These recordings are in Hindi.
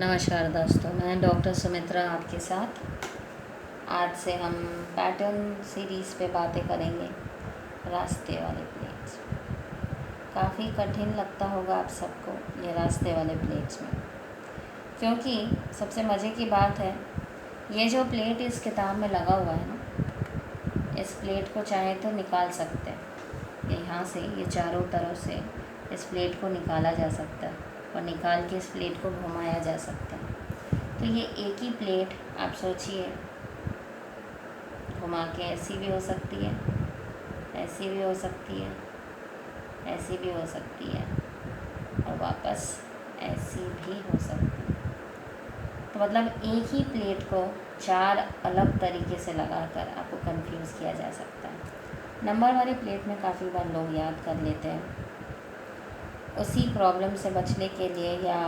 नमस्कार दोस्तों, मैं डॉक्टर सुमित्रा आपके साथ। आज से हम पैटर्न सीरीज़ पे बातें करेंगे। रास्ते वाले प्लेट्स काफ़ी कठिन लगता होगा आप सबको, ये रास्ते वाले प्लेट्स में, क्योंकि सबसे मज़े की बात है ये जो प्लेट इस किताब में लगा हुआ है ना, इस प्लेट को चाहे तो निकाल सकते हैं। यहाँ से ये चारों तरफ से इस प्लेट को निकाला जा सकता है और निकाल के इस प्लेट को घुमाया जा सकता है। तो ये एक ही प्लेट आप सोचिए, घुमा के ऐसी भी हो सकती है, ऐसी भी हो सकती है, ऐसी भी हो सकती है और वापस ऐसी भी हो सकती है। तो मतलब एक ही प्लेट को चार अलग तरीके से लगाकर आपको कंफ्यूज किया जा सकता है। नंबर वाली प्लेट में काफ़ी बार लोग याद कर लेते हैं, उसी प्रॉब्लम से बचने के लिए या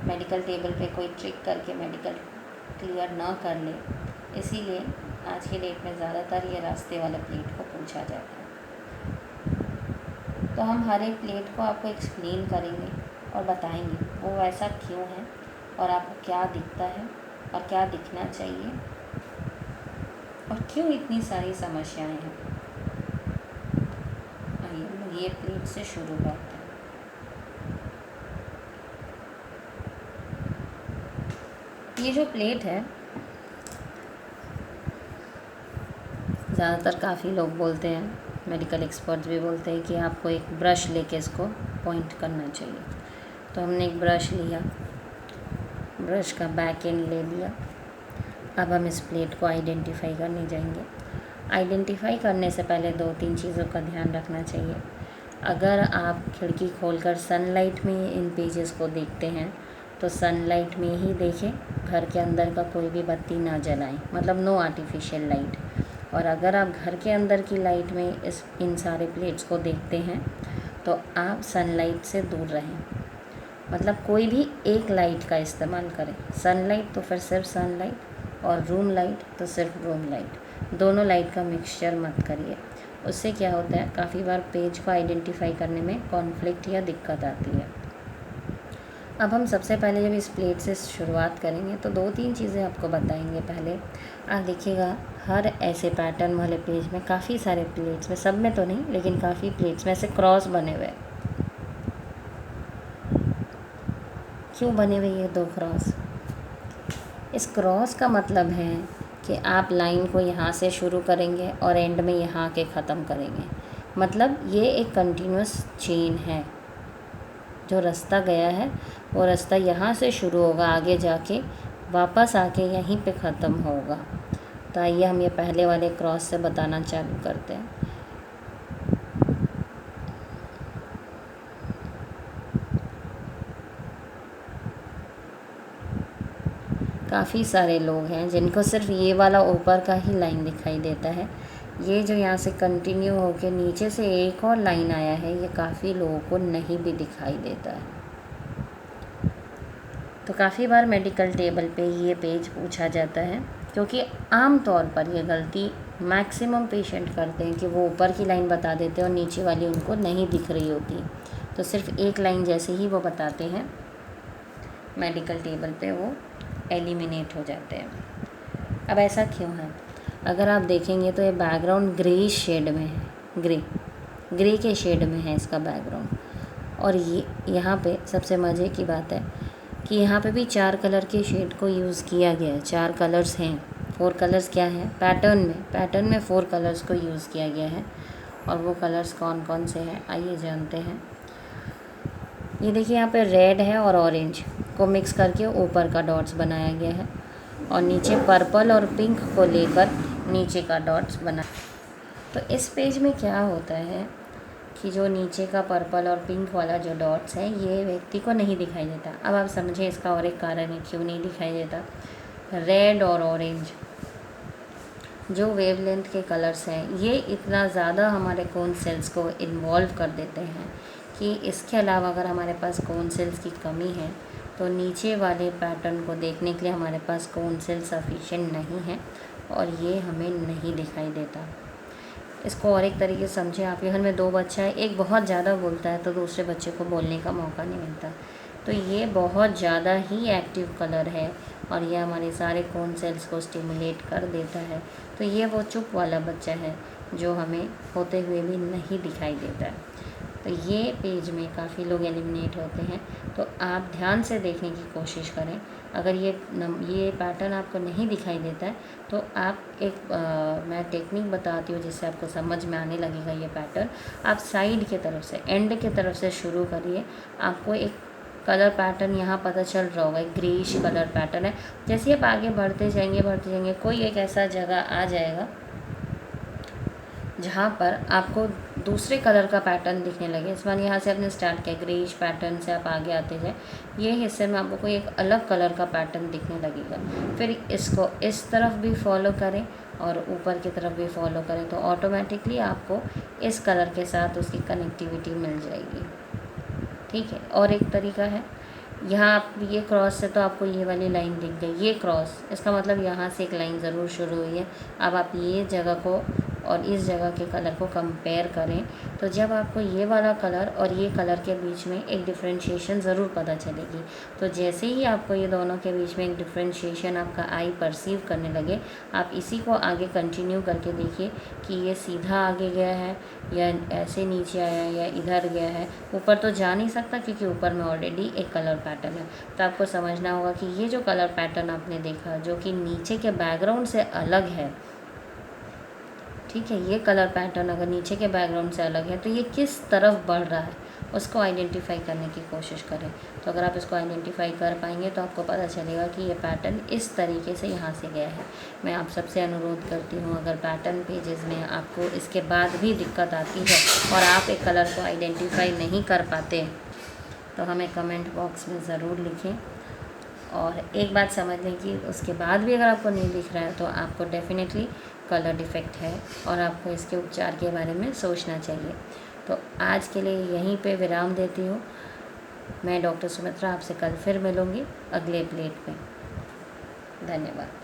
मेडिकल टेबल पे कोई ट्रिक करके मेडिकल क्लियर ना कर ले, इसीलिए आज की डेट में ज़्यादातर ये रास्ते वाले प्लेट को पूछा जाता है। तो हम हर एक प्लेट को आपको एक्सप्लेन करेंगे और बताएंगे वो ऐसा क्यों है और आपको क्या दिखता है और क्या दिखना चाहिए और क्यों इतनी सारी समस्याएं हैं। ये प्लेट से शुरू करते हैं। ये जो प्लेट है, ज़्यादातर काफ़ी लोग बोलते हैं, मेडिकल एक्सपर्ट्स भी बोलते हैं कि आपको एक ब्रश लेके इसको पॉइंट करना चाहिए। तो हमने एक ब्रश लिया, ब्रश का बैक एंड ले लिया। अब हम इस प्लेट को आइडेंटिफाई करने जाएंगे। आइडेंटिफाई करने से पहले 2-3 चीज़ों का ध्यान रखना चाहिए। अगर आप खिड़की खोलकर सनलाइट में इन पेजेस को देखते हैं तो सनलाइट में ही देखें, घर के अंदर का कोई भी बत्ती ना जलाएं, मतलब नो आर्टिफिशियल लाइट। और अगर आप घर के अंदर की लाइट में इन सारे प्लेट्स को देखते हैं तो आप सनलाइट से दूर रहें, मतलब कोई भी एक लाइट का इस्तेमाल करें। सनलाइट तो फिर सिर्फ सनलाइट और रूम लाइट तो सिर्फ रूम लाइट, दोनों लाइट का मिक्सचर मत करिए। उससे क्या होता है, काफ़ी बार पेज को आइडेंटिफाई करने में कॉन्फ्लिक्ट या दिक्कत आती है। अब हम सबसे पहले जब इस प्लेट से शुरुआत करेंगे तो 2-3 चीज़ें आपको बताएंगे। पहले आप देखिएगा, हर ऐसे पैटर्न वाले पेज में काफ़ी सारे प्लेट्स में, सब में तो नहीं लेकिन काफ़ी प्लेट्स में ऐसे क्रॉस बने हुए। क्यों बने हुए ये 2 क्रॉस? इस क्रॉस का मतलब है कि आप लाइन को यहाँ से शुरू करेंगे और एंड में यहाँ के ख़त्म करेंगे, मतलब ये एक कंटिन्यूस चेन है। जो रास्ता गया है वो रास्ता यहाँ से शुरू होगा, आगे जाके वापस आके यहीं पे ख़त्म होगा। तो आइए हम ये पहले वाले क्रॉस से बताना चालू करते हैं। काफ़ी सारे लोग हैं जिनको सिर्फ ये वाला ऊपर का ही लाइन दिखाई देता है। ये जो यहाँ से कंटिन्यू होके नीचे से एक और लाइन आया है, ये काफ़ी लोगों को नहीं भी दिखाई देता है। तो काफ़ी बार मेडिकल टेबल पे ये पेज पूछा जाता है, क्योंकि आम तौर पर ये गलती मैक्सिमम पेशेंट करते हैं कि वो ऊपर की लाइन बता देते हैं और नीचे वाली उनको नहीं दिख रही होती, तो सिर्फ एक लाइन जैसे ही वो बताते हैं मेडिकल टेबल पे वो एलिमिनेट हो जाते हैं। अब ऐसा क्यों है? अगर आप देखेंगे तो ये बैकग्राउंड ग्रे शेड में है, ग्रे के शेड में है इसका बैकग्राउंड। और ये यहाँ पे सबसे मज़े की बात है कि यहाँ पे भी 4 कलर के शेड को यूज़ किया गया है। 4 कलर्स हैं। 4 कलर्स क्या है पैटर्न में 4 कलर्स को यूज़ किया गया है। और वो कलर्स कौन कौन से हैं आइए जानते हैं। ये देखिए, यहाँ पे रेड है और ऑरेंज को मिक्स करके ऊपर का डॉट्स बनाया गया है और नीचे पर्पल और पिंक को लेकर नीचे का डॉट्स बना। तो इस पेज में क्या होता है कि जो नीचे का पर्पल और पिंक वाला जो डॉट्स है ये व्यक्ति को नहीं दिखाई देता। अब आप समझें इसका और एक कारण है क्यों नहीं दिखाई देता। रेड और ऑरेंज जो वेवलेंथ के कलर्स हैं, ये इतना ज़्यादा हमारे कोन सेल्स को इन्वॉल्व कर देते हैं कि इसके अलावा अगर हमारे पास कोन सेल्स की कमी है तो नीचे वाले पैटर्न को देखने के लिए हमारे पास कोन सेल सफिशिएंट नहीं है और ये हमें नहीं दिखाई देता। इसको और एक तरीके से समझें, आपके घर में 2 बच्चा है, एक बहुत ज़्यादा बोलता है तो दूसरे बच्चे को बोलने का मौका नहीं मिलता। तो ये बहुत ज़्यादा ही एक्टिव कलर है और ये हमारे सारे कोन सेल्स को स्टिमुलेट कर देता है। तो ये वो चुप वाला बच्चा है जो हमें होते हुए भी नहीं दिखाई देता है। तो ये पेज में काफ़ी लोग एलिमिनेट होते हैं, तो आप ध्यान से देखने की कोशिश करें। अगर ये पैटर्न आपको नहीं दिखाई देता है तो आप मैं टेक्निक बताती हूँ जिससे आपको समझ में आने लगेगा ये पैटर्न। आप साइड के तरफ से, एंड के तरफ से शुरू करिए। आपको एक कलर पैटर्न यहाँ पता चल रहा होगा, एक ग्रेइश कलर पैटर्न है। जैसे आप आगे बढ़ते जाएंगे कोई एक ऐसा जगह आ जाएगा जहाँ पर आपको दूसरे कलर का पैटर्न दिखने लगे। इस बार यहाँ से आपने स्टार्ट किया ग्रेइश पैटर्न से, आप आगे आते जाए, ये हिस्से में आपको कोई एक अलग कलर का पैटर्न दिखने लगेगा। फिर इसको इस तरफ भी फॉलो करें और ऊपर की तरफ भी फॉलो करें, तो ऑटोमेटिकली आपको इस कलर के साथ उसकी कनेक्टिविटी मिल जाएगी। ठीक है। और एक तरीका है, यहाँ आप ये क्रॉस से तो आपको ये वाली लाइन दिख गई, ये क्रॉस, इसका मतलब यहाँ से एक लाइन ज़रूर शुरू हुई है। अब आप ये जगह को और इस जगह के कलर को कंपेयर करें, तो जब आपको ये वाला कलर और ये कलर के बीच में एक डिफरेंशिएशन ज़रूर पता चलेगी। तो जैसे ही आपको ये दोनों के बीच में एक डिफरेंशिएशन आपका आई परसीव करने लगे, आप इसी को आगे कंटिन्यू करके देखिए कि ये सीधा आगे गया है या ऐसे नीचे आया है या इधर गया है। ऊपर तो जा नहीं सकता क्योंकि ऊपर में ऑलरेडी एक कलर पैटर्न है। तो आपको समझना होगा कि ये जो कलर पैटर्न आपने देखा जो कि नीचे के बैकग्राउंड से अलग है, ठीक है, ये कलर पैटर्न अगर नीचे के बैकग्राउंड से अलग है तो ये किस तरफ बढ़ रहा है उसको आइडेंटिफाई करने की कोशिश करें। तो अगर आप इसको आइडेंटिफाई कर पाएंगे तो आपको पता चलेगा कि ये पैटर्न इस तरीके से यहाँ से गया है। मैं आप सबसे अनुरोध करती हूँ, अगर पैटर्न पेजेस में आपको इसके बाद भी दिक्कत आती है और आप एक कलर को आइडेंटिफाई नहीं कर पाते तो हमें कमेंट बॉक्स में ज़रूर लिखें। और एक बात समझ लें कि उसके बाद भी अगर आपको नहीं दिख रहा है तो आपको डेफिनेटली कलर डिफेक्ट है और आपको इसके उपचार के बारे में सोचना चाहिए। तो आज के लिए यहीं पे विराम देती हूँ। मैं डॉक्टर सुमित्रा आपसे कल फिर मिलूँगी अगले प्लेट में। धन्यवाद।